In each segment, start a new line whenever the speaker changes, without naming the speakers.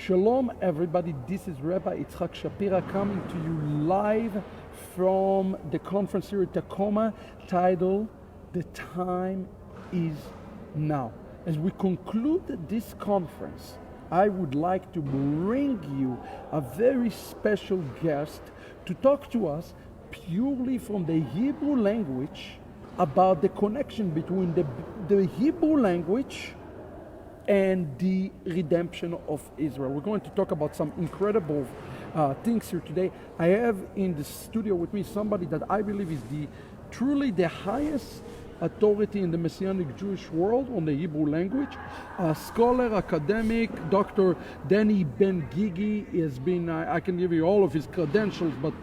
Shalom, everybody. This is Rabbi Yitzhak Shapira coming to you live from the conference here at Tacoma, titled "The Time Is Now." As we conclude this conference, I would like to bring you a very special guest to talk to us purely from the Hebrew language about the connection between the Hebrew language and the redemption of Israel. We're going to talk about some incredible things here today. I have in the studio with me somebody that I believe is truly the highest authority in the Messianic Jewish world on the Hebrew language. A scholar, academic, Dr. Danny Ben-Gigi has been, I can give you all of his credentials, but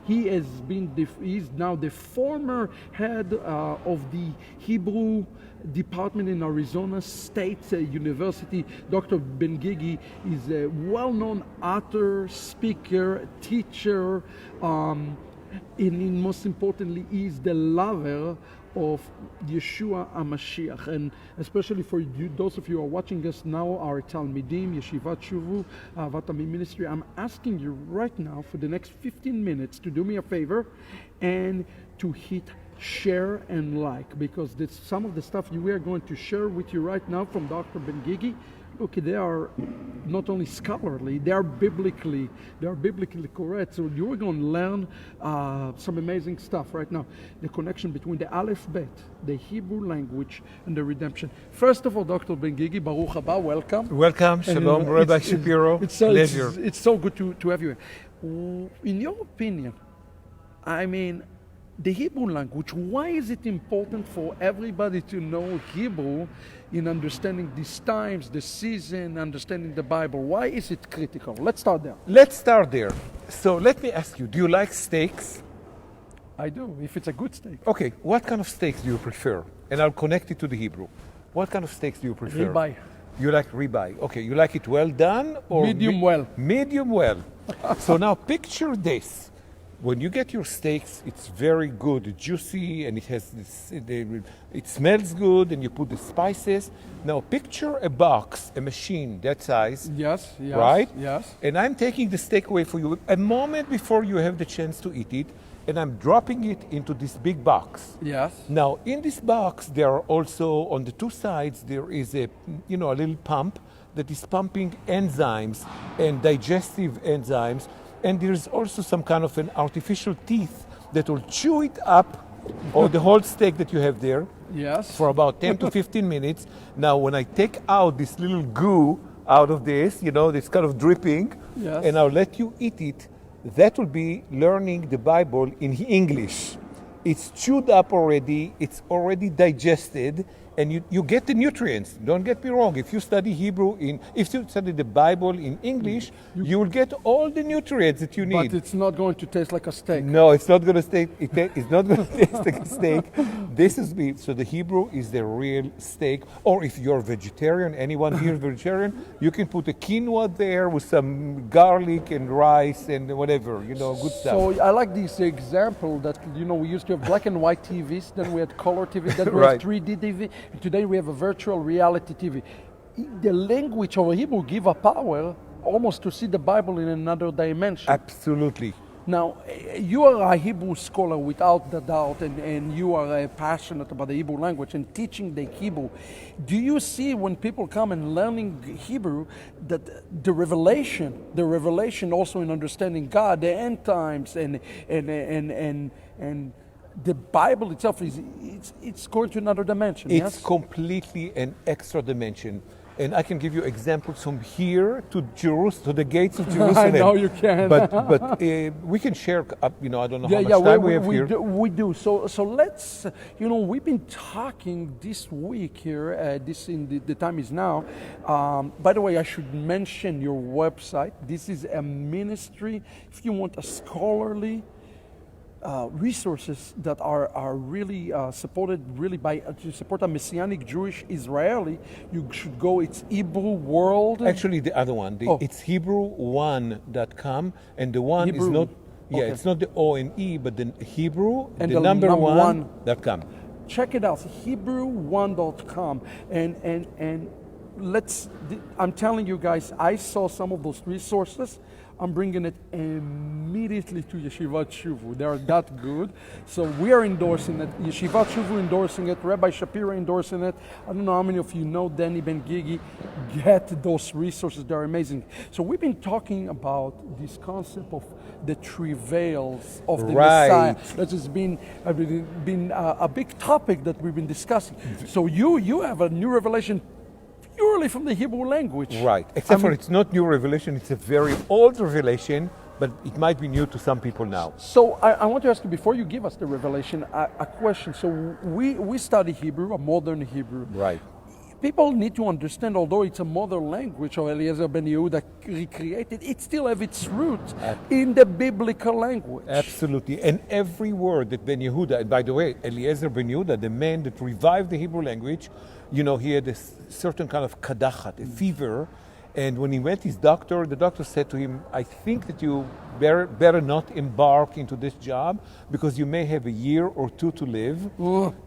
he's now the former head of the Hebrew department in Arizona State University. Dr. Ben-Gigi is a well-known author, speaker, teacher, and most importantly, is the lover of Yeshua HaMashiach. And especially for you, those of you who are watching us now, our Talmidim, Yeshivat Shuvu, Ahavat Ammi Ministry, I'm asking you right now for the next 15 minutes to do me a favor and to hit share and like, because some of the stuff we are going to share with you right now from Dr. Ben-Gigi, look, they are not only scholarly, they are biblically correct. So you're going to learn some amazing stuff right now. The connection between the Aleph Bet, the Hebrew language, and the redemption. First of all, Dr. Ben-Gigi, Baruch Haba, welcome.
Welcome, Shalom, Rabbi Shapiro. Pleasure.
It's so good to have you here. In your opinion, I mean, the Hebrew language, why is it important for everybody to know Hebrew in understanding these times, the season, understanding the Bible? Why is it critical? Let's start there.
So let me ask you, do you like steaks?
I do, if it's a good steak.
Okay, what kind of steaks do you prefer? And I'll connect it to the Hebrew. What kind of steaks do you prefer?
Ribeye.
You like ribeye. Okay, you like it well done or
medium well?
Medium well. So now picture this. When you get your steaks, it's very good, juicy, and it has it smells good, and you put the spices. Now picture a box, a machine that size.
Yes,
right?
Yes.
And I'm taking the steak away for you a moment before you have the chance to eat it, and I'm dropping it into this big box.
Yes.
Now in this box, there are also on the two sides there is a little pump that is pumping enzymes and digestive enzymes. And there's also some kind of an artificial teeth that will chew it up, or the whole steak that you have there,
yes,
for about 10 to 15 minutes. Now, when I take out this little goo out of this, this kind of dripping,
yes,
and I'll let you eat it, that will be learning the Bible in English. It's chewed up already, it's already digested, and you get the nutrients. Don't get me wrong. If you study if you study the Bible in English, you will get all the nutrients that you need.
But it's not going to taste like a steak.
No, it's not going to taste. It's not going to taste like a steak. So the Hebrew is the real steak. Or if you're vegetarian, anyone here is vegetarian, you can put a quinoa there with some garlic and rice and whatever, good stuff.
So I like this example that we used to have black and white TVs, then we had color TVs, then we
right.
had 3D TV. Today we have a virtual reality TV. The language of Hebrew give a power almost to see the Bible in another dimension.
Absolutely.
Now, you are a Hebrew scholar without the doubt, and you are passionate about the Hebrew language and teaching the Hebrew. Do you see when people come and learning Hebrew that the revelation also in understanding God, the end times, and the Bible itself it's going to another dimension?
It's completely an extra dimension. And I can give you examples from here to to the gates of Jerusalem.
I know you can.
But we can share, I don't know how much time we have here.
We do. So let's, we've been talking this week here, the time is now. By the way, I should mention your website. This is a ministry, if you want a scholarly resources that are really supported by to support a Messianic Jewish Israeli, you should go. It's Hebrew World.
Actually, the other one, it's Hebrew1.com, and the one
Hebrew.
is not. Yeah,
Okay.
it's not the O and E, but the Hebrew
And
the
the
number
number
one.com.
Check it out, Hebrew1.com, and I'm telling you guys, I saw some of those resources. I'm bringing it immediately to Yeshivat Shuvu. They are that good. So we are endorsing it. Yeshivat Shuvu endorsing it. Rabbi Shapira endorsing it. I don't know how many of you know Danny Ben-Gigi. Get those resources. They're amazing. So we've been talking about this concept of the travails of the Messiah. That has been a big topic that we've been discussing. So you have a new revelation purely from the Hebrew language.
Right. Except for it's not new revelation, it's a very old revelation, but it might be new to some people now.
So I want to ask you, before you give us the revelation, a question. So we study Hebrew, a modern Hebrew.
Right.
People need to understand, although it's a mother language of Eliezer ben Yehuda recreated, it still has its root in the biblical language.
Absolutely. And every word that Ben Yehuda, and by the way, Eliezer ben Yehuda, the man that revived the Hebrew language, you know, he had a certain kind of kadachat, a fever. And when he went to his doctor, the doctor said to him, I think that you better not embark into this job because you may have a year or two to live.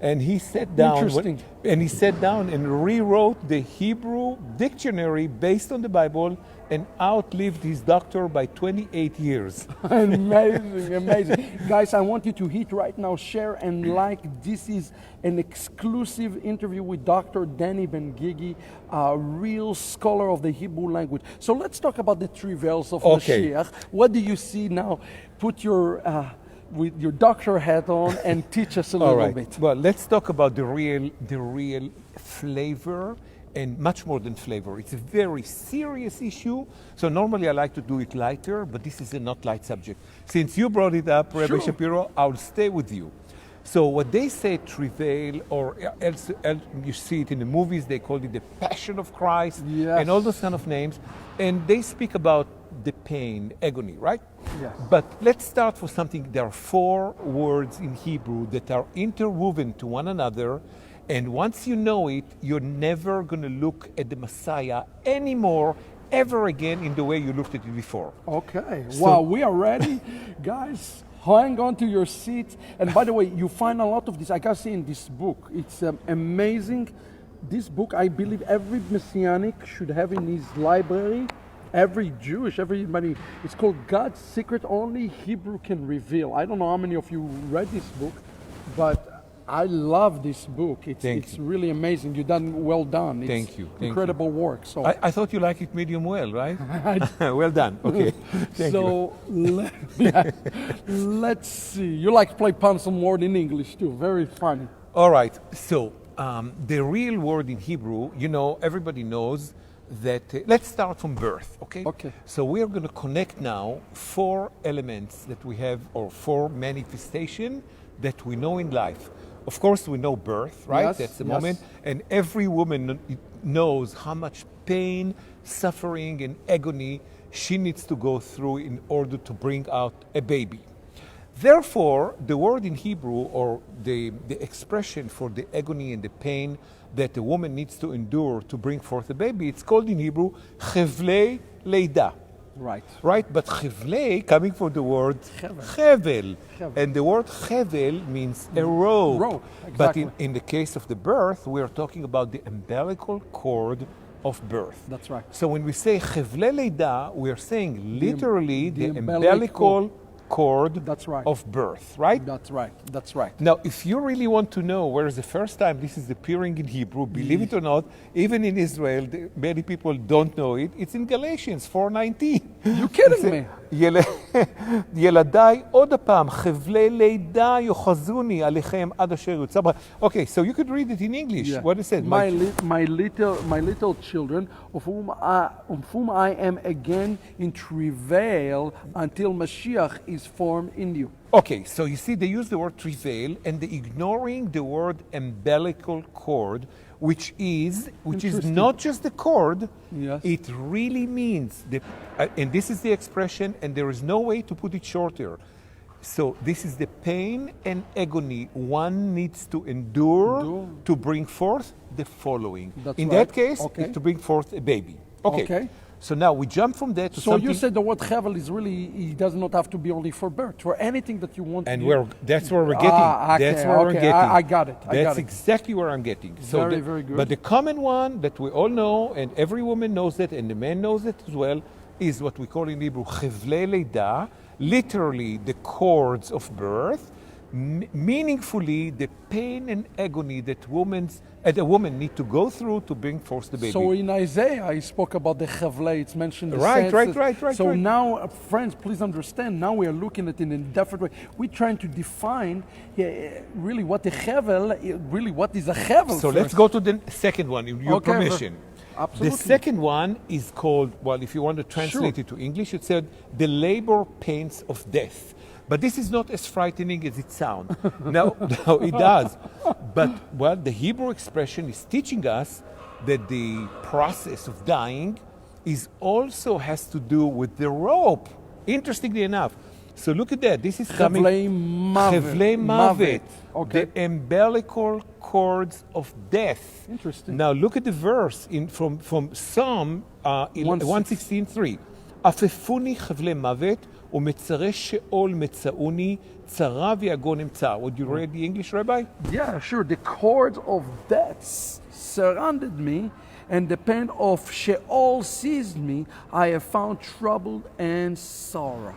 And he sat down and rewrote the Hebrew dictionary based on the Bible and outlived his doctor by 28 years.
Amazing, amazing. Guys, I want you to hit right now, share and like. This is an exclusive interview with Dr. Danny Ben-Gigi, a real scholar of the Hebrew language. So let's talk about the travails of Mashiach. What do you see now? Put your with your doctor hat on and teach us a little bit.
Well, let's talk about the real flavor, and much more than flavor. It's a very serious issue. So normally I like to do it lighter, but this is a not light subject. Since you brought it up, Rabbi Shapiro, I'll stay with you. So what they say travail, or else you see it in the movies, they call it the Passion of Christ, and all those kind of names. And they speak about the pain, agony, right?
Yes.
But let's start with something. There are 4 words in Hebrew that are interwoven to one another. And once you know it, you're never going to look at the Messiah anymore, ever again, in the way you looked at it before.
Okay. So, wow, we are ready. Guys, hang on to your seats. And by the way, you find a lot of this. I can see in this book. It's amazing. This book, I believe every Messianic should have in his library. Every Jewish, everybody. It's called God's Secret Only Hebrew Can Reveal. I don't know how many of you read this book, but I love this book. It's really amazing. You've done well done.
Thank you.
Incredible work. So
I thought you like it medium well, right? Well done. Okay. Thank you.
Let's see. You like to play some word in English too. Very funny.
All right. So the real word in Hebrew, you know, everybody knows that. Let's start from birth. Okay.
Okay.
So we are going to connect now 4 elements that we have, or 4 manifestations that we know in life. Of course, we know birth, right?
Yes,
that's the moment. And every woman knows how much pain, suffering, and agony she needs to go through in order to bring out a baby. Therefore, the word in Hebrew, or the expression for the agony and the pain that a woman needs to endure to bring forth a baby, it's called in Hebrew, chevlei leida.
Right.
Right, but chevlei coming from the word chevel. And the word chevel means a rope.
Exactly.
But in the case of the birth, we are talking about the umbilical cord of birth.
That's right.
So when we say chevlei leida, we are saying literally the umbilical cord of birth, right?
That's right. That's right.
Now, if you really want to know where is the first time this is appearing in Hebrew, believe it or not, even in Israel, many people don't know it. It's in Galatians 4:19.
You kidding me?
ילדיי עוד הפעם, חבלי לידה יוחזוני עליכם עד אשר יוצא. Okay, so you could read it in English.
Yeah.
What it said.
My little children, of whom I am again in travail until Mashiach is formed in you.
Okay, so you see they use the word travail and they ignoring the word umbilical cord, which is not just the cord.
Yes.
It really means and this is the expression, and there is no way to put it shorter. So this is the pain and agony one needs to endure to bring forth the following.
That's
in
right.
that case, it's to bring forth a baby. Okay. So now we jump from that to
So
something.
you said the word Hevel is really, it does not have to be only for birth, for anything that you want
and
to do.
that's where we're getting.
Okay,
That's where I'm
okay,
getting.
I got it.
That's exactly where I'm getting. So
Very good.
But the common one that we all know, and every woman knows it, and the man knows it as well, is what we call in Hebrew chevlei leida, literally the cords of birth, meaningfully the pain and agony that a woman need to go through to bring forth the baby.
So in Isaiah, I spoke about the Chevlei, it's mentioned the
Right.
So
right.
now, friends, please understand, now we are looking at it in a different way. We're trying to define really what the Hevel, really what is a Hevel.
So let's go to the second one, with your
Okay,
permission.
Absolutely.
The second one is called, well, if you want to translate it to English, it said the labor pains of death. But this is not as frightening as it sounds. No, it does. But, well, the Hebrew expression is teaching us that the process of dying also has to do with the rope, interestingly enough. So look at that. This is coming.
Chevlei
Mavet.
Okay.
The umbilical cords of death.
Interesting.
Now look at the verse from Psalm 116:3. עפפוני חבלי מוות ומצרי שאול מצאוני צרה ויגון אמצא. Would you read the English, Rabbi?
Yeah, sure. The cords of death surrounded me, and the pain of Sheol seized me. I have found trouble and sorrow.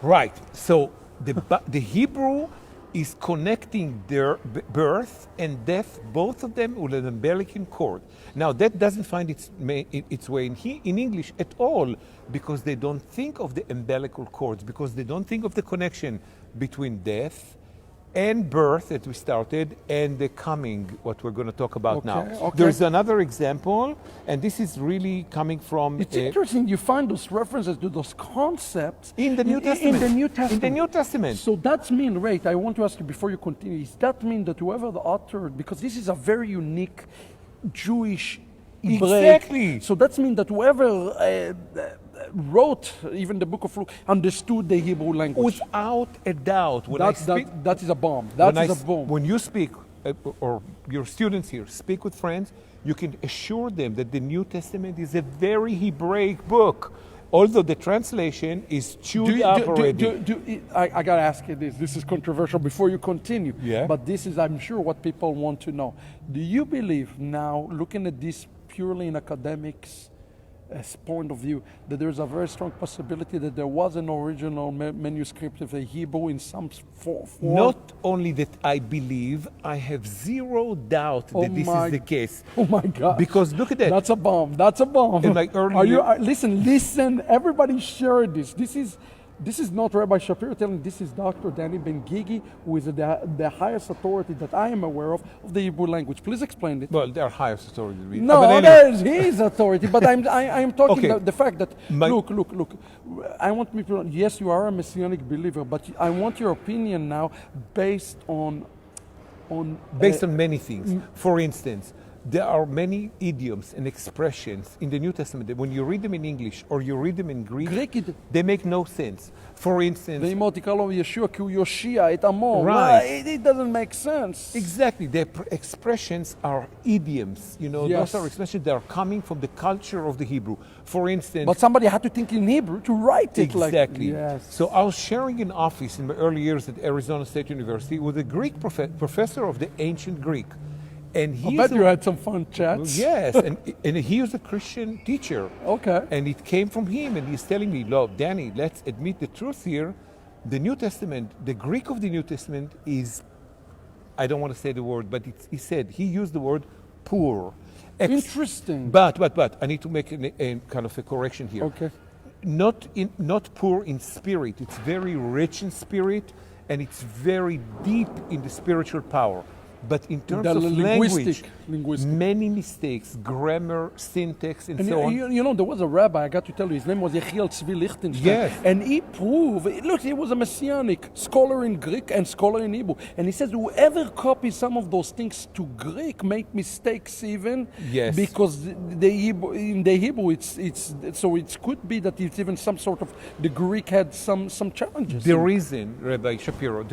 Right. So the Hebrew is connecting their birth and death, both of them, with an umbilical cord. Now that doesn't find its way in English at all, because they don't think of the umbilical cords, because they don't think of the connection between death and birth that we started and the coming, what we're going to talk about now.
Okay.
There's another example, and this is really coming from...
It's interesting you find those references to those concepts
in the New Testament.
In the New Testament.
In the New Testament.
So that means, Ray, I want to ask you before you continue, does that mean that whoever the author, because this is a very unique Jewish
Exactly.
So that means that whoever wrote even the book of Luke understood the Hebrew language.
Without a doubt.
That is a bomb. That is a bomb.
When you speak, or your students here speak with friends, you can assure them that the New Testament is a very Hebraic book, although the translation is chewed up already.
I got to ask you this. This is controversial before you continue.
Yeah.
But this is, I'm sure, what people want to know. Do you believe now, looking at this purely in academics point of view, that there's a very strong possibility that there was an original manuscript of a Hebrew in some form?
Not only that I believe, I have zero doubt that this is the case.
Oh my God.
Because look at that.
That's a bomb. That's a bomb.
And like earlier,
listen, everybody share this. This is not Rabbi Shapiro telling, this is Dr. Danny Ben-Gigi, who is the highest authority that I am aware of the Hebrew language. Please explain it.
Well, there are highest authority.
No, there's his authority, but I'm talking about the fact that, look, I want people, yes, you are a Messianic believer, but I want your opinion now based on
many things. For instance, there are many idioms and expressions in the New Testament that when you read them in English or you read them in Greek, they make no sense. For instance, right.
It doesn't make sense.
Exactly. The expressions are idioms. Those are expressions that are coming from the culture of the Hebrew. For instance,
but somebody had to think in Hebrew to write it.
Exactly. So I was sharing an office in my early years at Arizona State University with a Greek professor of the ancient Greek. And
I bet you had some fun chats.
Yes, and he was a Christian teacher.
Okay.
And it came from him, and he's telling me, look, Danny, let's admit the truth here. The New Testament, the Greek of the New Testament is, I don't want to say the word, but he used the word poor.
Interesting.
But, I need to make a kind of a correction here.
Okay.
Not poor in spirit. It's very rich in spirit, and it's very deep in the spiritual power. But in terms of language, many mistakes, grammar, syntax, and so on.
There was a rabbi, I got to tell you, his name was Yechiel Tzvi Lichtenstein.
Yes.
And he proved, look, he was a Messianic scholar in Greek and scholar in Hebrew. And he says, whoever copies some of those things to Greek make mistakes even.
Yes.
Because in the Hebrew, it could be that it's even some sort of, the Greek had some challenges.
The reason, Rabbi Shapiro,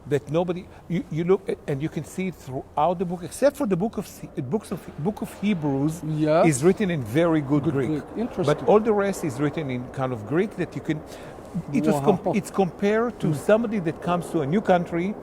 that nobody, you look at, and you can see it throughout the book, except for the book of Hebrews
Yes.
is written in very good Greek.
Interesting.
But all the rest is written in kind of Greek that you can,
Wow.
it's compared to somebody that comes to a new country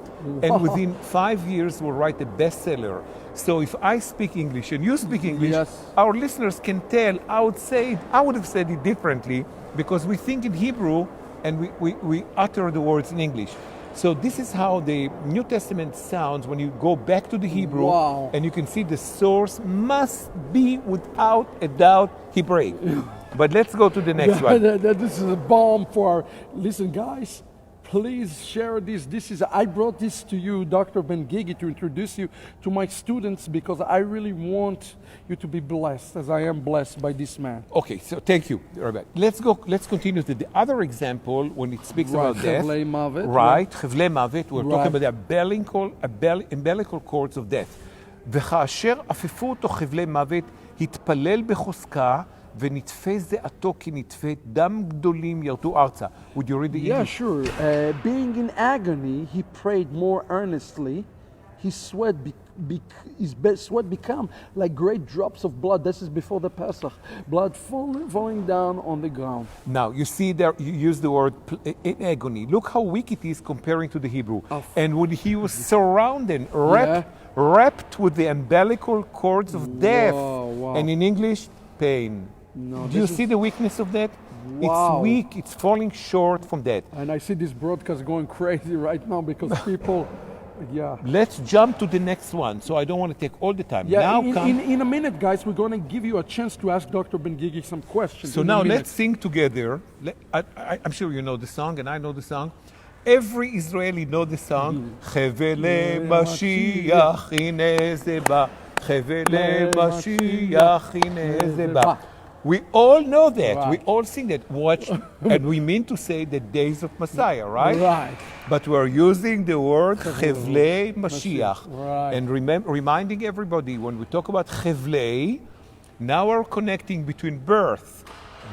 and within 5 years will write a bestseller. So if I speak English and you speak English,
Yes.
our listeners can tell, I would have said it differently because we think in Hebrew and we utter the words in English. So this is how the New Testament sounds when you go back to the Hebrew.
Wow.
And you can see the source must be without a doubt Hebraic. But let's go to the next one.
This is a bomb for our, listen guys, please share this. I brought this to you, Dr. Ben-Gigi, to introduce you to my students because I really want you to be blessed as I am blessed by this man.
Okay, so thank you, Robert. Let's continue to the other example when it speaks about death.
Chevlei Mavet.
Right, Chevlei Mavet, we're
Right.
talking about the umbilical cords of death. וכאשר עפפו אותו חבלי מוות, התפלל בחוזקה, ונטפי זעתו כנטפי דם גדולים ירדו ארצה. Would you read the
Yeah,
English?
sure. Being in agony, he prayed more earnestly. His sweat sweat became like great drops of blood. This is before the Pesach. Blood falling down on the ground.
Now, you see there, you use the word in agony. Look how weak it is comparing to the Hebrew. And when he was surrounded, wrapped with the umbilical cords of death.
Wow.
And in English, pain.
No,
Do you see the weakness of that?
Wow.
It's weak, it's falling short from that.
And I see this broadcast going crazy right now because people, yeah.
Let's jump to the next one, so I don't want to take all the time.
Yeah,
Now
in a minute, guys, we're going to give you a chance to ask Dr. Ben-Gigi some questions.
So now let's sing together. I'm sure you know the song, and I know the song. Every Israeli know the song. Chevele Mashiach hine ze ba. Chevele Mashiach hine ze ba. We all know that.
Right.
We all sing that. Watch, and we mean to say the days of Messiah, right?
Right.
But we're using the word Chevle Mashiach.
Right.
And reminding everybody, when we talk about Chevle, now we're connecting between birth,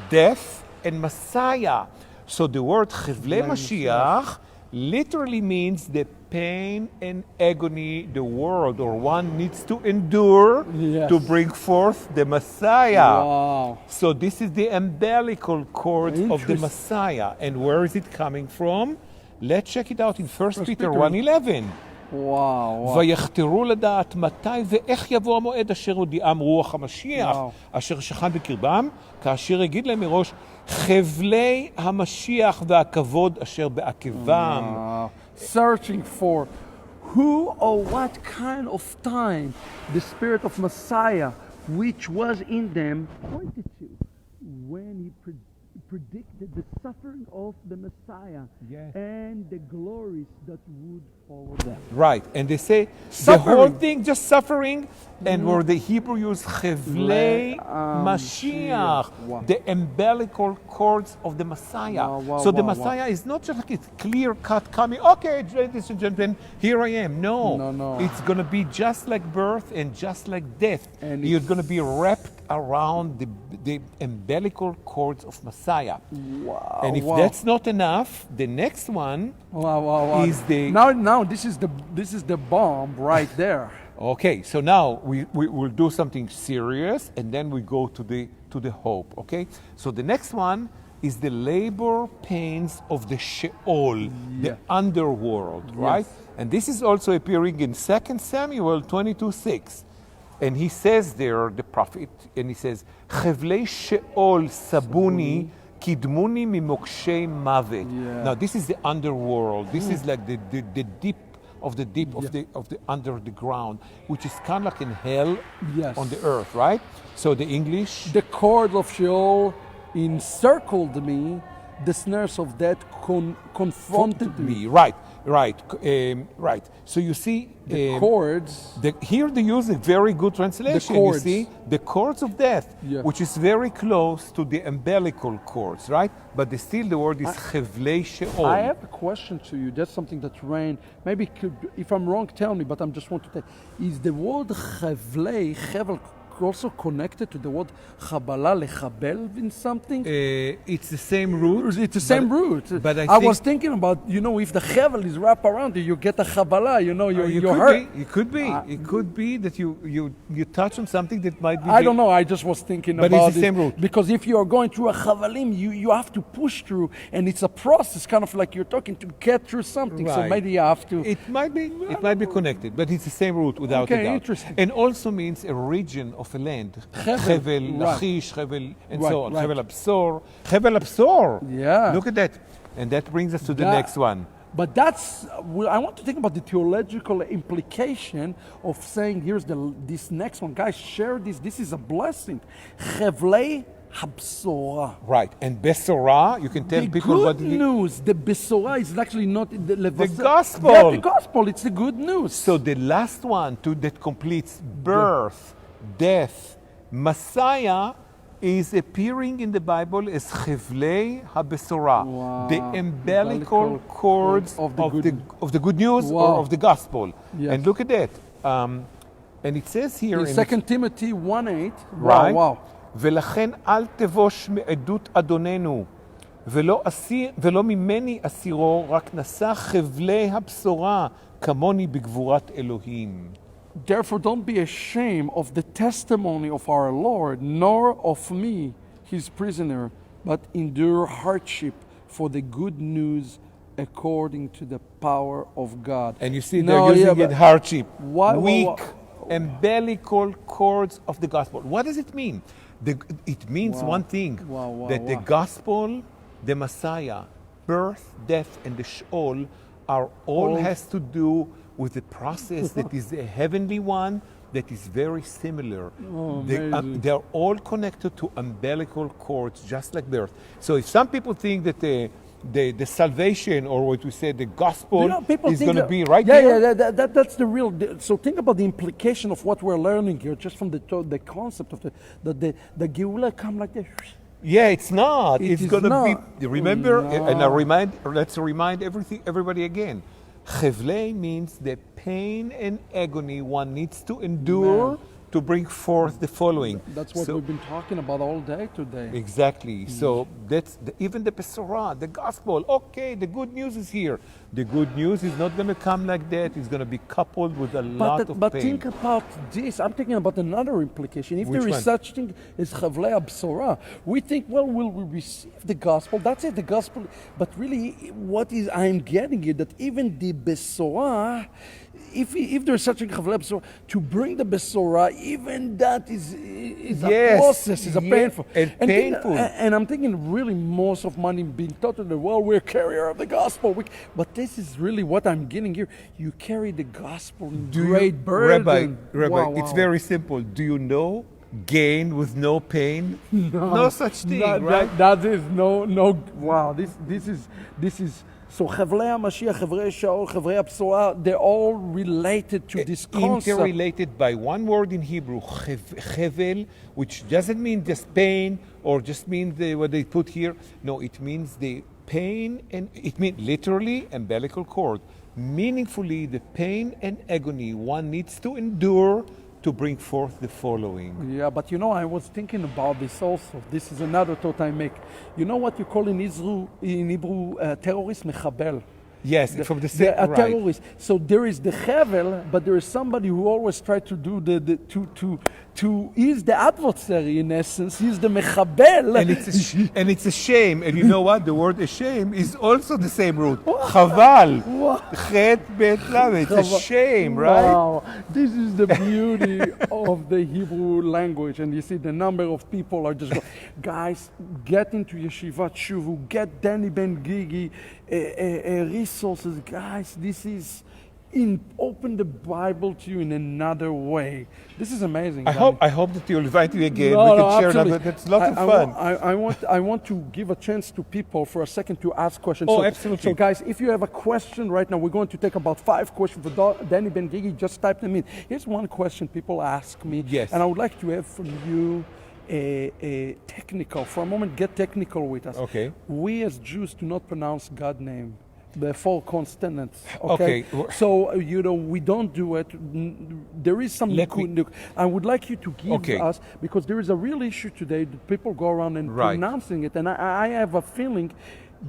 death, and Messiah. So the word Chevle Mashiach literally means the pain and agony the world or one needs to endure to bring forth the Messiah.
Wow.
So this is the umbilical cord of the Messiah. And where is it coming from? Let's check it out in 1 Peter 1:11.
Wow.
ויחתרו לדעת מתי ואיך יבוא המועד אשר הודיעם רוח המשיח, אשר שכן בקרבם, כאשר יגיד להם מראש, חבלי המשיח והכבוד אשר בעקבם.
Searching for who or what kind of time the spirit of Messiah, which was in them, pointed to when he predicted the suffering of the Messiah and the glories that would follow them.
Right, and they say
Suffering.
the whole thing just suffering, and where the Hebrew use Chevlei Mashiach, the umbilical cords of the Messiah. So the Messiah is not just like it's clear cut coming, okay, ladies and gentlemen, here I am. No. It's going to be just like birth and just like death. And you're going to be wrapped around the umbilical cords of Messiah.
Wow.
And if that's not enough, the next one is the...
Now this is the bomb right there.
Okay, so now we will do something serious and then we go to the hope, okay? So the next one is the labor pains of the Sheol, the underworld, right? And this is also appearing in 2 Samuel 22:6. And he says there, the prophet, and he says, Chevlei Sheol sabuni kidmuni mimokshei mavet. Now this is the underworld. This is like the deep of the deep of the under the ground, which is kind of like in hell on the earth, right? So the English,
the cords of Sheol encircled me. The snares of death confronted me.
Right. So you see,
the cords.
Here they use a very good translation. You see, the cords of death, which is very close to the umbilical cords, right? But still, the word is Chevlei Sheol.
I have a question to you. That's something that Rain. Maybe if I'm wrong, tell me. But I just want to tell. Is the word Chevlei Chevel also connected to the word Chabala, lechabel in something?
It's the same root.
It's the same root.
But I
was thinking about, if the Hevel is wrapped around you, you get a Chabala, you're hurt.
It could be. It could be that you touch on something that might be...
I don't know, I just was thinking
but
about
it's the same root.
Because if you are going through a Chavalim, you have to push through, and it's a process, kind of like you're talking to get through something, so
Right.
maybe you have to...
It might be connected, but it's the same root without a doubt.
Interesting.
And also means a region of a land. Chevel, Lachish, Chevel, and so on. Chevel Absor. Chevel Absor!
Yeah.
Look at that. And that brings us to the next one.
But I want to think about the theological implication of saying, this next one. Guys, share this. This is a blessing. Chevlei Habsora.
Right. And Besorah, you can tell people what...
The good news. The Besorah is actually not the
gospel.
Yeah, the gospel. It's the good news.
So the last one that completes birth, death, Messiah is appearing in the Bible as Chevlei HaBesorah, the umbilical cords of the good news or of the gospel.
Yes.
And look at that. And it says here
in 2 Timothy 1:8.
Right?
Wow.
ולכן אל תבוש מעדות אדוננו, ולא ממני אסירו, רק נשא חבלי הבשורה, כמוני בגבורת אלוהים.
Therefore don't be ashamed of the testimony of our Lord, nor of me, his prisoner, but endure hardship for the good news according to the power of God.
And you see they're using it hardship. Weak, umbilical cords of the gospel. What does it mean? It means one thing, that the gospel, the Messiah, birth, death, and the Sheol are all has to do with the process that is a heavenly one that is very similar. They're all connected to umbilical cords, just like birth. So if some people think that the salvation, or what we say, the gospel, is going to be right there.
Yeah, that's the real. So think about the implication of what we're learning here, just from the concept of the Geula come like this.
Yeah, it's not. It's going to be. Remember, and let's remind everybody again. Chevlei means the pain and agony one needs to endure to bring forth the following.
That's what we've been talking about all day today.
Exactly. So that's even the Besorah, the gospel. Okay, the good news is here. The good news is not going to come like that. It's going to be coupled with a lot of pain.
But think about this. I'm thinking about another implication. If there is such thing as Chavlei Besorah, we think, well, will we receive the gospel? That's it, the gospel. But really, I'm getting it, that even the Besorah, if there's such a Chavlei Besorah, to bring the Besorah, even that is a process, is a painful.
And painful.
And I'm thinking really most of money being taught that, well, we're carrier of the gospel. But this is really what I'm getting here. You carry the gospel in great burden.
Rabbi, it's very simple. Do you know gain with no pain? No such thing, right?
That is no. Wow, this is. So Chevlei HaMashiach, Chevlei Shaul, Chevlei HaBesorah, they're all related to this concept.
Interrelated by one word in Hebrew, Chevel, which doesn't mean just pain or just means what they put here. No, it means the pain, and it means literally umbilical cord. Meaningfully, the pain and agony one needs to endure to bring forth the following.
Yeah, but I was thinking about this also. This is another thought I make. You know what you call in Hebrew terrorist? Mechabel.
Yes, from the same right.
Terrorist. So there is the Hevel, but there is somebody who always tries to do he's the adversary in essence. He's the Mechabel.
And it's a shame. And you know what? The word shame is also the same root. Chaval. Chet bet lamed. It's a shame, right?
Wow. This is the beauty of the Hebrew language. And you see the number of people are just going, guys, get into Yeshivat Shuvu, get Danny Ben-Gigi, resources. Guys, this is open the Bible to you in another way. This is amazing.
I hope that you'll invite me again.
We
can share another. That's lots of fun.
I want to give a chance to people for a second to ask questions.
Oh, absolutely.
So guys, if you have a question right now, we're going to take about 5 questions for Danny Ben-Gigi. Just type them in. Here's one question people ask me.
Yes.
And I would like to have from you a technical. For a moment, get technical with us.
Okay.
We as Jews do not pronounce God's name. The four consonants. Okay.
Okay.
So, we don't do it. There is some. I would like you to give us, because there is a real issue today. That people go around and pronouncing it, and I have a feeling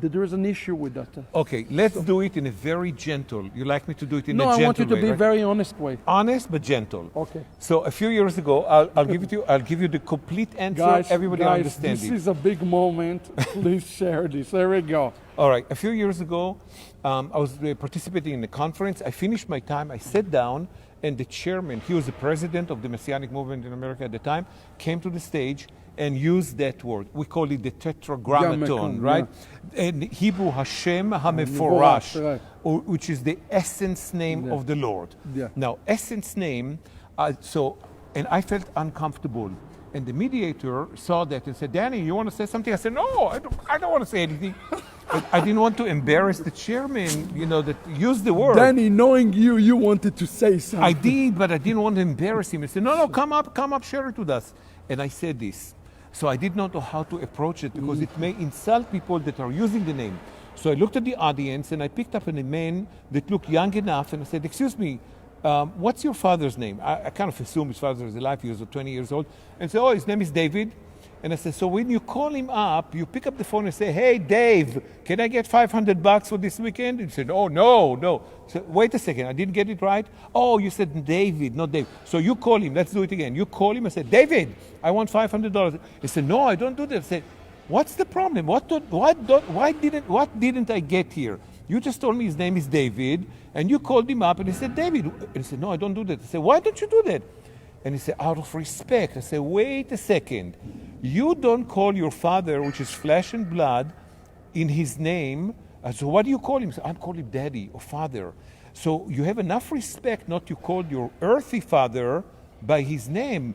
that there is an issue with that.
Okay, let's do it in a very gentle. You like me to do it in a
No,
gentle way?
I want you to be very honest way.
Honest but gentle.
Okay.
So a few years ago, I'll give you the complete answer.
Guys,
Everybody understands
this
it.
is a big moment. Please share this. There we go.
All right. A few years ago, I was participating in a conference. I finished my time. I sat down, and the chairman, he was the president of the Messianic movement in America at the time, came to the stage and used that word. We call it the tetragrammaton, right? In Hebrew, Hashem HaMeforash, which is the essence name of the Lord.
Yeah.
Now, essence name, and I felt uncomfortable. And the mediator saw that and said, Danny, you want to say something? I said, no, I don't want to say anything. But I didn't want to embarrass the chairman, that used the word.
Danny, knowing you wanted to say something.
I did, but I didn't want to embarrass him. I said, no, come up, share it with us. And I said this. So I did not know how to approach it because it may insult people that are using the name. So I looked at the audience and I picked up a man that looked young enough and I said, excuse me, what's your father's name? I kind of assumed his father was alive. He was 20 years old. And said, his name is David. And I said, so when you call him up, you pick up the phone and say, hey, Dave, can I get $500 for this weekend? And he said, oh, no. So wait a second, I didn't get it right. Oh, you said David, not Dave. So you call him. Let's do it again. You call him and say, David, I want $500. He said, no, I don't do that. I said, what's the problem? What didn't I get here? You just told me his name is David, and you called him up, and he said, David. And he said, no, I don't do that. I said, why don't you do that? And he said, out of respect. I said, wait a second. You don't call your father, which is flesh and blood, in his name. So what do you call him? So I call him daddy or father. So you have enough respect not to call your earthly father by his name.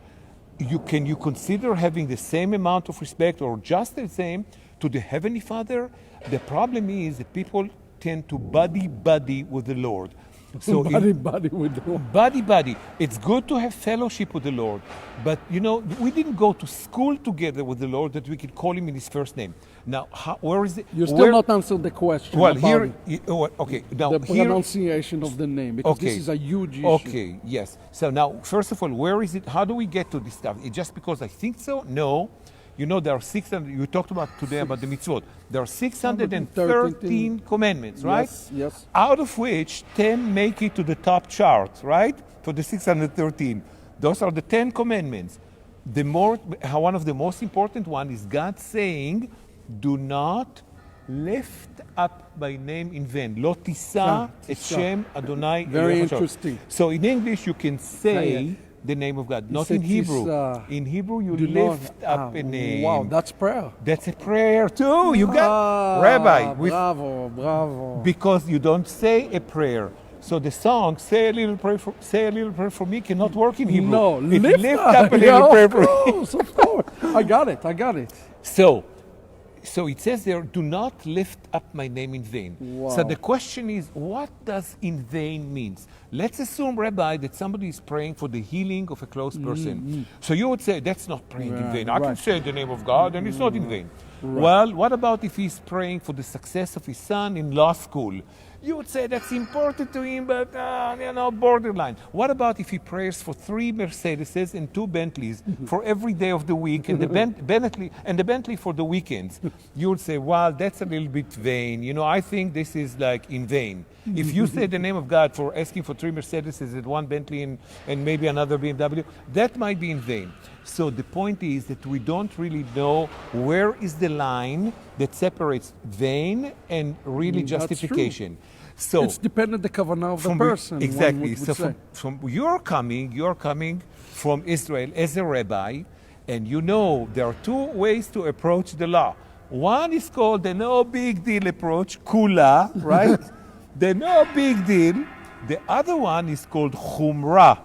Can you consider having the same amount of respect or just the same to the heavenly Father? The problem is that people tend to buddy with the Lord. So
buddy with the Lord.
Buddy. It's good to have fellowship with the Lord, but we didn't go to school together with the Lord that we could call him in his first name. Now, where is it?
You still not answered the question.
Well, here, okay. Now,
the pronunciation of the name, because this is a huge issue.
Okay, yes. So now, first of all, where is it? How do we get to this stuff? It's just because I think so? No. There are 600, you talked about today about the mitzvot. There are 613 commandments, right?
Yes.
Out of which 10 make it to the top chart, right? For the 613. Those are the 10 commandments. One of the most important one is God saying, do not lift up my name in vain. Lo tisa et Shem Adonai.
Very interesting.
So in English you can say the name of God, not in Hebrew. In Hebrew, you lift up a name.
Wow, that's prayer.
That's a prayer too. You got Rabbi.
Bravo.
Because you don't say a prayer. So the song "Say a Little Prayer for Me" cannot work in Hebrew.
No,
lift up a little prayer for me.
Of course. I got it.
So it says there, do not lift up my name in vain.
Wow.
So the question is, what does in vain means? Let's assume, Rabbi, that somebody is praying for the healing of a close person. So you would say, that's not praying in vain. I can say the name of God and it's not in vain. Well, what about if he's praying for the success of his son in law school? You would say that's important to him, but borderline. What about if he prays for 3 Mercedeses and 2 Bentleys for every day of the week, and the Bentley for the weekends? You would say, well, that's a little bit vain. I think this is like in vain. If you say the name of God for asking for 3 Mercedeses and 1 Bentley and maybe another BMW, that might be in vain. So the point is that we don't really know where is the line that separates vain and really justification. So
it's dependent the kavanah of the person.
Exactly. So from you're coming from Israel as a rabbi, and there are 2 ways to approach the law. One is called the no big deal approach, kula, right? The no big deal. The other one is called chumrah.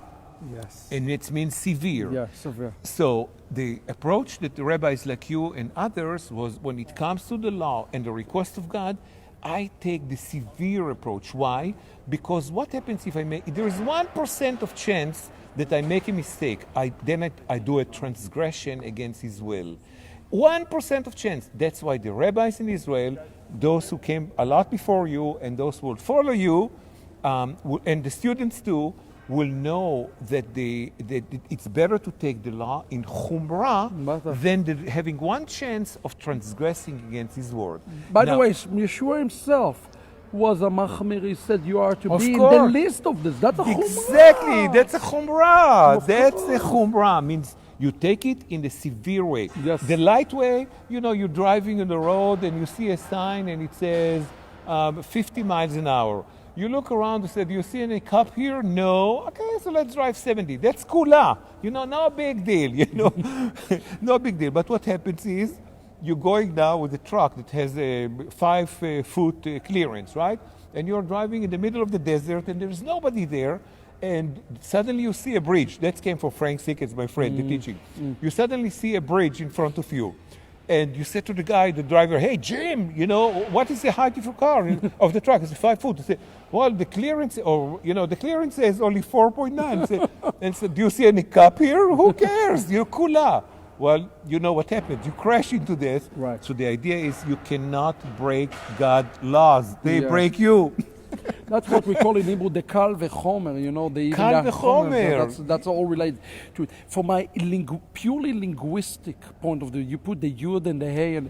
Yes.
And it means severe.
Yeah, severe.
So the approach that the rabbis like you and others was, when it comes to the law and the request of God, I take the severe approach. Why? Because what happens if there is 1% of chance that I make a mistake. Then I do a transgression against his will. 1% of chance. That's why the rabbis in Israel, those who came a lot before you and those who will follow you, and the students too, will know that it's better to take the law in chumrah than having one chance of transgressing against his word.
By the way, Yeshua himself was a machmir. He said you are to be
course.
in the list of this. That's a chumrah.
Exactly, that's a chumrah. That's a chumrah. Means you take it in the severe way.
Yes.
The light way, you're driving on the road and you see a sign and it says 50 miles an hour. You look around and say, do you see any cop here? No. Okay, so let's drive 70. That's kula. No big deal, No big deal. But what happens is, you're going now with a truck that has a 5-foot clearance, right? And you're driving in the middle of the desert and there's nobody there. And suddenly you see a bridge. That came from Frank Sickets, my friend, the teaching. You suddenly see a bridge in front of you. And you said to the guy, the driver, hey, Jim, what is the height of your car, of the truck? It's 5 foot. He said, well, the clearance, the clearance says only 4.9. And said, do you see any cop here? Who cares? You're kula. Well, you know what happens. You crash into this.
Right.
So the idea is you cannot break God's laws. They break you.
That's what we call in Hebrew the kal v'chomer, the
Kal v'chomer.
That's all related to it. From my purely linguistic point of view, you put the yud and the hey, and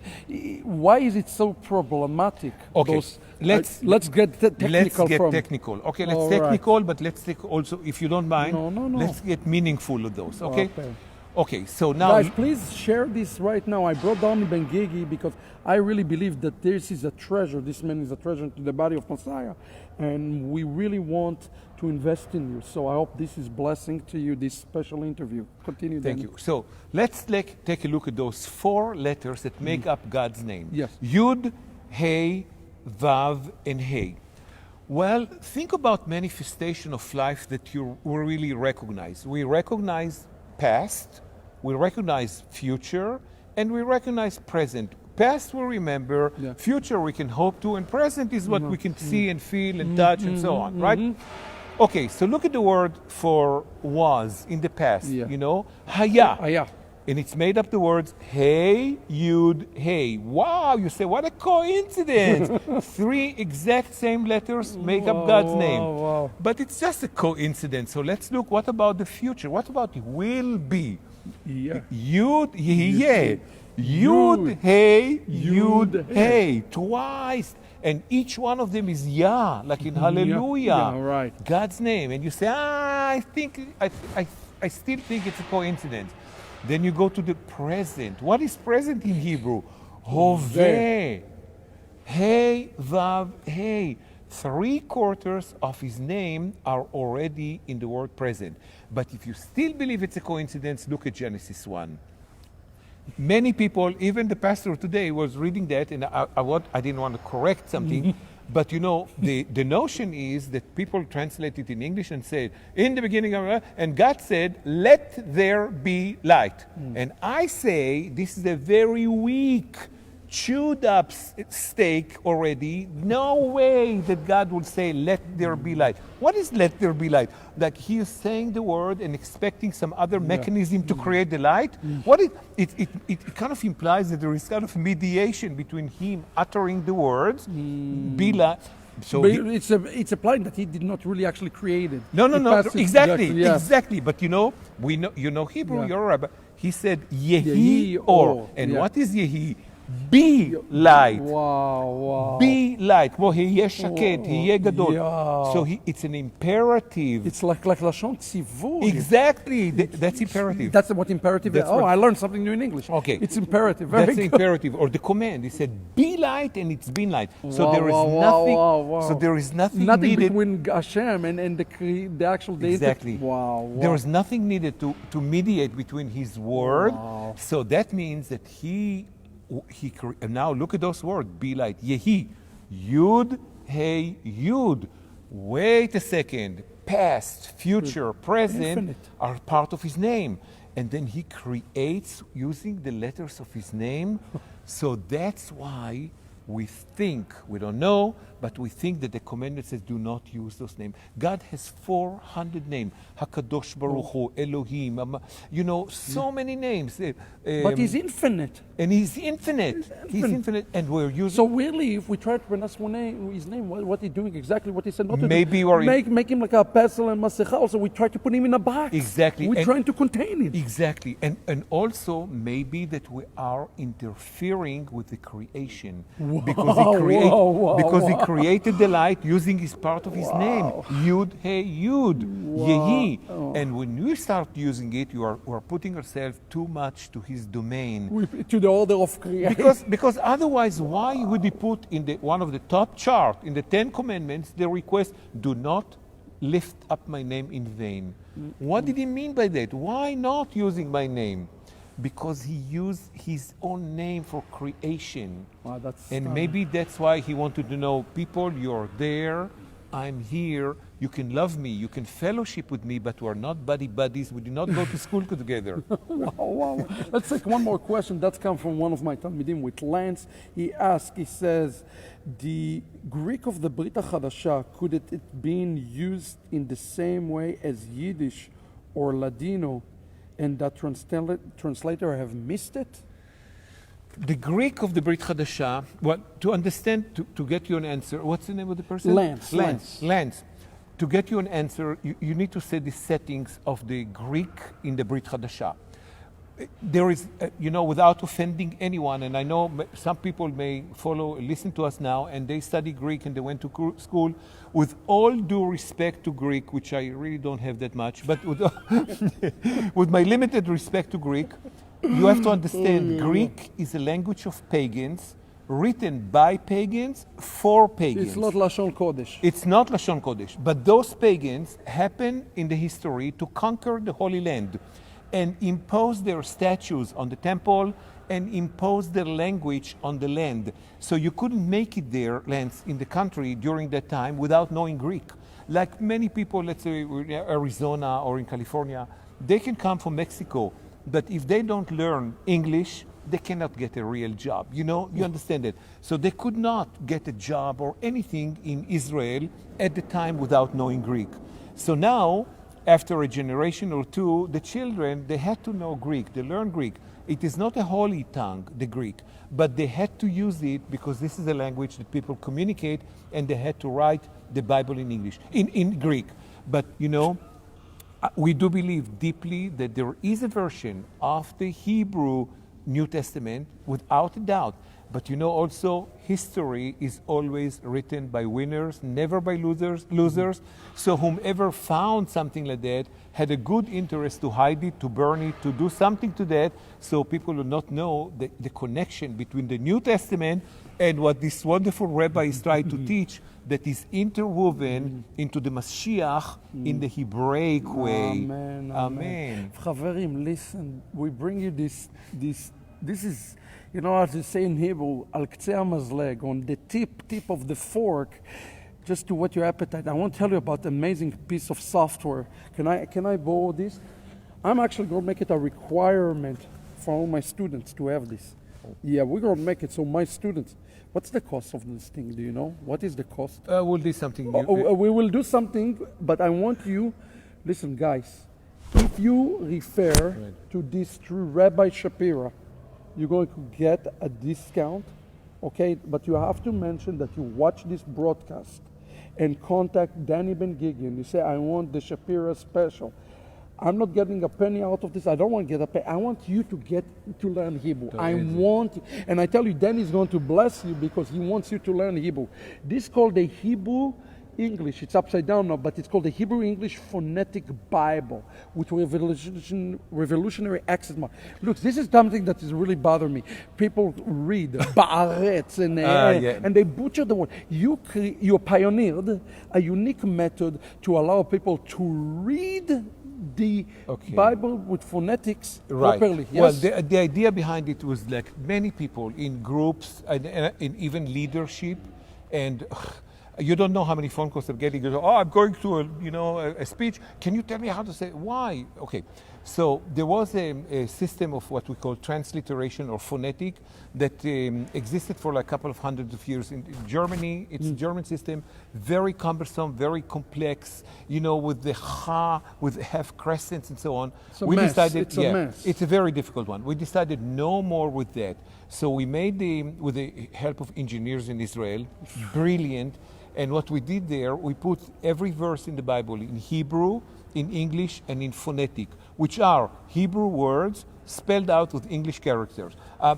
why is it so problematic?
Okay, let's
get technical.
Let's get technical. Okay, let's technical, but let's take also, if you don't mind,
No.
let's get meaningful of those. Okay, so now...
Guys, please share this right now. I brought down Ben-Gigi because I really believe that this is a treasure. This man is a treasure to the body of Messiah. And we really want to invest in you. So I hope this is blessing to you, this special interview. Continue.
Thank you. So let's take a look at those 4 letters that make up God's name.
Yes.
Yud, Hey, Vav, and Hey. Well, think about manifestation of life that you really recognize. We recognize past, we recognize future, and we recognize present. Past we remember, future we can hope to, and present is what we can see and feel and touch and so on, right? Okay, so look at the word for was in the past, haya.
Haya.
And it's made up the words hey, yud, hey. Wow, you say, what a coincidence. 3 exact same letters make up God's name.
Wow.
But it's just a coincidence. So let's look, what about the future? What about will be?
Yeah.
Yud, yeh. Yud, hey, yud, hey. Twice. And each one of them is Yah, like in Hallelujah.
Yeah, right.
God's name. And you say, I still think it's a coincidence. Then you go to the present. What is present in Hebrew? Hoveh. Hey, Vav, Hey. 3/4 of his name are already in the word present. But if you still believe it's a coincidence, look at Genesis 1. Many people, even the pastor today, was reading that, and I didn't want to correct something. But the notion is that people translate it in English and say, in the beginning, and God said, let there be light. And I say, this is a very weak, chewed up steak already. No way that God would say, let there be light. What is let there be light? Like he is saying the word and expecting some other mechanism to create the light? What it kind of implies that there is kind of mediation between him uttering the words, be light. So
but it's a plan that he did not really actually create it.
No, exactly. But we know Hebrew, you're a rabbi. He said, Yehi or. And what is Yehi? Be light.
Wow.
Be light. Well, יהיה שקט, יהיה גדול. So it's an imperative.
It's like Lashon Tzivur.
Exactly. That's imperative.
That's what imperative is. I learned something new in English.
Okay.
It's imperative.
That's imperative. Or the command. He said, be light, and it's been light. So there is nothing. So there is nothing needed
between Hashem and the actual deity.
Exactly.
Wow.
There is nothing needed to mediate between his word. So that means that he now look at those words, be light, Yehi, Yud, Hey, Yud. Wait a second, past, future, present
Infinite.
are part of his name. And then he creates using the letters of his name. So that's why we think, we don't know, but we think that the commandment says do not use those names. God has 400 names. Hakadosh Baruch Hu, Elohim, so many names.
But he's infinite.
And he's infinite. He's infinite. And we're using...
So really, if we try to pronounce his name, what he's doing exactly what he said not to
Maybe
do.
we're...
Make him like a pestle and masecha. Also, we try to put him in a box.
Exactly.
We're trying to contain him.
Exactly. And also, maybe that we are interfering with the creation. Because he created the light using his part of his name. Yud, He, Yud, Yehi. And when we start using it, we're putting ourselves too much to his domain.
To the order of creation.
Because otherwise, why would he put in one of the top chart, in the 10 commandments, the request, do not lift up my name in vain? What did he mean by that? Why not using my name? Because he used his own name for creation.
Wow, that's
and maybe that's why he wanted to know, people, you're there, I'm here, you can love me, you can fellowship with me, but we're not buddies, we do not go to school together.
Wow. Let's take one more question. That's come from one of my Talmidim with Lance. He says, the Greek of the Brit HaChadasha, could it been used in the same way as Yiddish or Ladino, and that translator have missed it?
The Greek of the Brit Hadasha, well, to understand, to get you an answer, what's the name of the person?
Lance.
To get you an answer, you need to say the settings of the Greek in the Brit Hadasha. There is, without offending anyone, and I know some people may listen to us now, and they study Greek and they went to school. With all due respect to Greek, which I really don't have that much, but with my limited respect to Greek, you have to understand Greek is a language of pagans, written by pagans for pagans.
It's not Lashon Kodesh.
It's not Lashon Kodesh, but those pagans happen in the history to conquer the Holy Land and impose their statues on the temple and impose their language on the land. So you couldn't make it there, Lance, in the country during that time without knowing Greek. Like many people, let's say in Arizona or in California, they can come from Mexico, but if they don't learn English, they cannot get a real job. You understand it. So they could not get a job or anything in Israel at the time without knowing Greek. So now, after a generation or two, the children, they had to know Greek, they learn Greek. It is not a holy tongue, the Greek, but they had to use it because this is a language that people communicate, and they had to write the Bible in English, in Greek. But we do believe deeply that there is a version of the Hebrew New Testament, without a doubt. But also history is always written by winners, never by losers. So whomever found something like that had a good interest to hide it, to burn it, to do something to that, so people will not know the connection between the New Testament and what this wonderful rabbi is trying to teach, that is interwoven into the Mashiach in the Hebraic way.
Amen. Chaverim, listen, we bring you this is, as they say in Hebrew, al ktsei hamazleg, on the tip of the fork, just to whet your appetite. I want to tell you about an amazing piece of software. Can I borrow this? I'm actually going to make it a requirement for all my students to have this. Yeah, we're going to make it so my students. What's the cost of this thing? Do you know? What is the cost?
We'll do something new.
We will do something, but I want you, listen, guys, if you refer to this through Rabbi Shapira, you're going to get a discount, okay? But you have to mention that you watch this broadcast and contact Danny Ben-Gigi and you say, I want the Shapira special. I'm not getting a penny out of this. I don't want to get a penny. I want you to learn Hebrew. And I tell you, Danny is going to bless you because he wants you to learn Hebrew. This is called the Hebrew English. It's upside down now, but it's called the Hebrew English Phonetic Bible with revolutionary accent mark. Look, this is something that is really bothering me. People read Ba'aretz and they butcher the word. You pioneered a unique method to allow people to read the Bible with phonetics properly.
Yes? Well, the idea behind it was like many people in groups and in even leadership, and you don't know how many phone calls I'm getting. I'm going to a speech. Can you tell me how to say it? Why? Okay. So there was a system of what we call transliteration or phonetic that existed for like a couple of hundreds of years in Germany. It's a German system, very cumbersome, very complex, with the ha, with half crescents and so on.
It's a mess. It's a mess.
It's a very difficult one. We decided no more with that. So we made with the help of engineers in Israel, brilliant. And what we did there, we put every verse in the Bible in Hebrew, in English, and in phonetic, which are Hebrew words spelled out with English characters.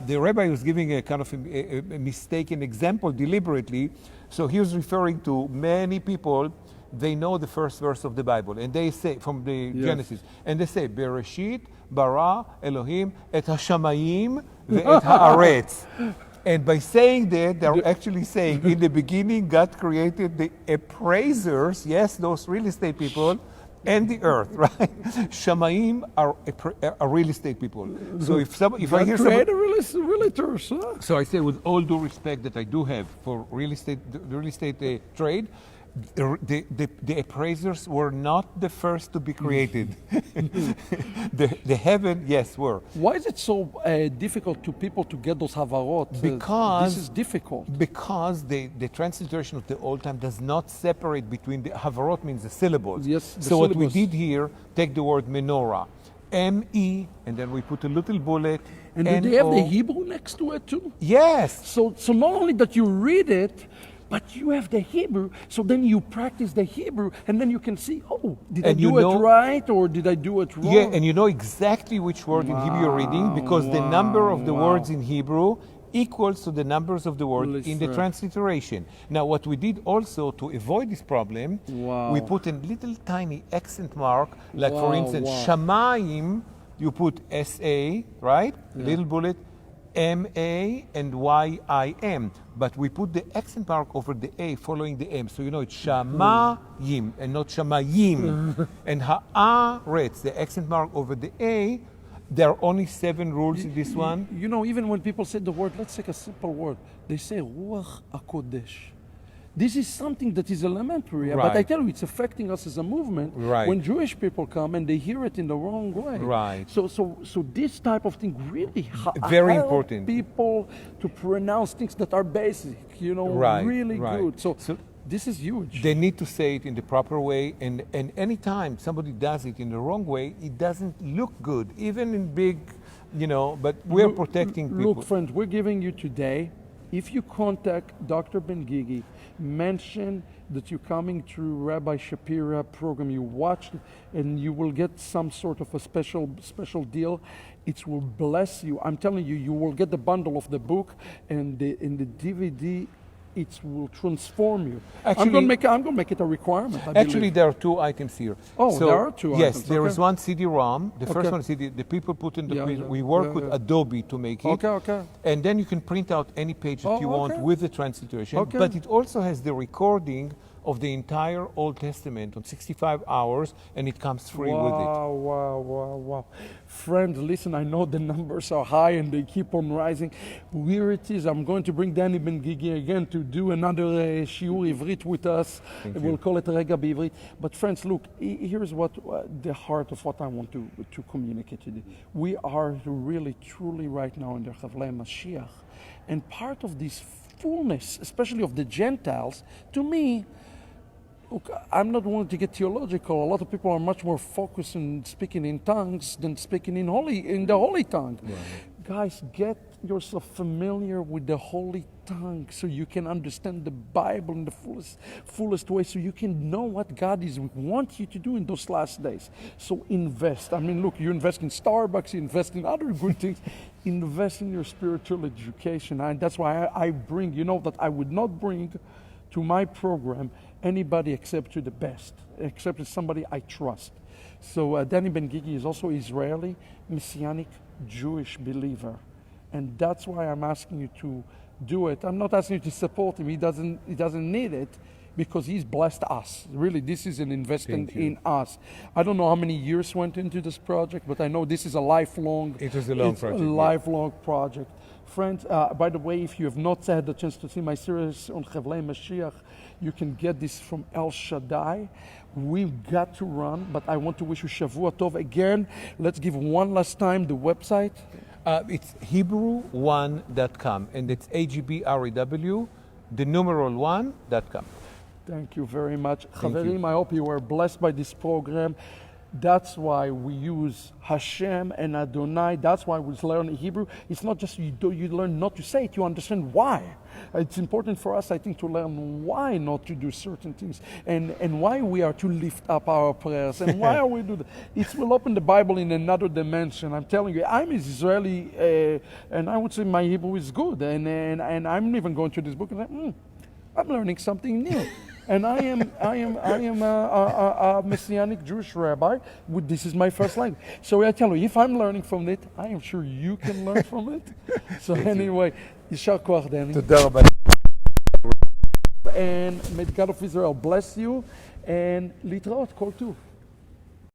The rabbi was giving a kind of a mistaken example deliberately. So he was referring to many people, they know the first verse of the Bible, and they say, from the Genesis, and they say, Bereshit, bara, Elohim, et hashamayim, ve'et haaretz. And by saying that, they're actually saying, in the beginning, God created the appraisers, yes, those real estate people, and the earth, right? Shamayim are real estate people. So if I hear somebody,
realtors, huh?
So I say, with all due respect that I do have for real estate, the real estate trade, the appraisers were not the first to be created. the heaven, yes, were.
Why is it so difficult to people to get those havarot?
Because
this is difficult.
Because the transliteration of the old time does not separate between the havarot means the syllables.
Yes.
So what we did here, take the word menorah, M-E, and then we put a little bullet.
And do they have the Hebrew next to it too?
Yes.
So not only that you read it, but you have the Hebrew, so then you practice the Hebrew, and then you can see, did I do it right, or did I do it wrong?
Yeah, and you know exactly which word in Hebrew you're reading, because the number of the words in Hebrew equals to the numbers of the word in the transliteration. Now, what we did also to avoid this problem, we put a little tiny accent mark, like for instance, Shamayim, you put S-A, right? Little bullet, M-A and Y-I-M. But we put the accent mark over the A following the M. So you know it's Shamayim and not Shamayim. And Haaretz, the accent mark over the A, there are only 7 rules in this one.
You know, even when people say the word, let's take a simple word, they say Ruach HaKodesh. This is something that is elementary, but I tell you, it's affecting us as a movement when Jewish people come and they hear it in the wrong way.
Right.
So this type of thing really
very
help
important.
People to pronounce things that are basic, really good. So this is huge.
They need to say it in the proper way, and anytime somebody does it in the wrong way, it doesn't look good, even in big, but we're protecting people.
Look, friends, we're giving you today, if you contact Dr. Ben-Gigi, mention that you're coming through Rabbi Shapira program, you watched it, and you will get some sort of a special deal. It will bless you. I'm telling you, you will get the bundle of the book and in the DVD. It will transform you. Actually, I'm going to make it a requirement.
Actually, there are 2 items here.
Oh, there are 2 items.
Yes, there is one CD-ROM. The first one is CD. The people put in the print. We work with Adobe to make it.
Okay.
And then you can print out any page that you want with the transliteration. But it also has the recording of the entire Old Testament on 65 hours, and it comes free with it.
Wow. Friends, listen, I know the numbers are high and they keep on rising. Here it is. I'm going to bring Danny Ben-Gigi again to do another Shiur Ivrit with us. We'll call it Rega B'Ivrit. But friends, look, here's what the heart of what I want to communicate today. We are really, truly right now in the Chavlei Mashiach. And part of this fullness, especially of the Gentiles, to me, look, I'm not wanting to get theological. A lot of people are much more focused on speaking in tongues than speaking in the holy tongue. Right. Guys, get yourself familiar with the holy tongue so you can understand the Bible in the fullest way, so you can know what God wants you to do in those last days. So invest. I mean, look, you invest in Starbucks, you invest in other good things. Invest in your spiritual education. And that's why I bring, that I would not bring to my program anybody except to the best, except to somebody I trust. So Danny Ben-Gigi is also Israeli, Messianic, Jewish believer. And that's why I'm asking you to do it. I'm not asking you to support him. He doesn't need it because he's blessed us. Really, this is an investment in us. I don't know how many years went into this project, but I know this is a lifelong.
It was a long project.
Lifelong project. Friends, by the way, if you have not had the chance to see my series on Chevlei Mashiach, you can get this from El Shaddai. We've got to run, but I want to wish you Shavua Tov again. Let's give one last time the website.
It's Hebrew1.com, and it's HEBREW, the numeral 1.com.
Thank you very much.
Thank you.
Chaverim, I hope you were blessed by this program. That's why we use Hashem and Adonai. That's why we learn Hebrew. It's not just you learn not to say it, you understand why. It's important for us, I think, to learn why not to do certain things and why we are to lift up our prayers and why are we do that. It will open the Bible in another dimension. I'm telling you, I'm Israeli and I would say my Hebrew is good. And I'm even going through this book and I'm learning something new. And I am a Messianic Jewish rabbi. This is my first language. So I tell you, if I'm learning from it, I am sure you can learn from it. So anyway, Yishar Koach, Danny.
Toda rabba.
And may the God of Israel bless you. And Litraot, Kol Tuv.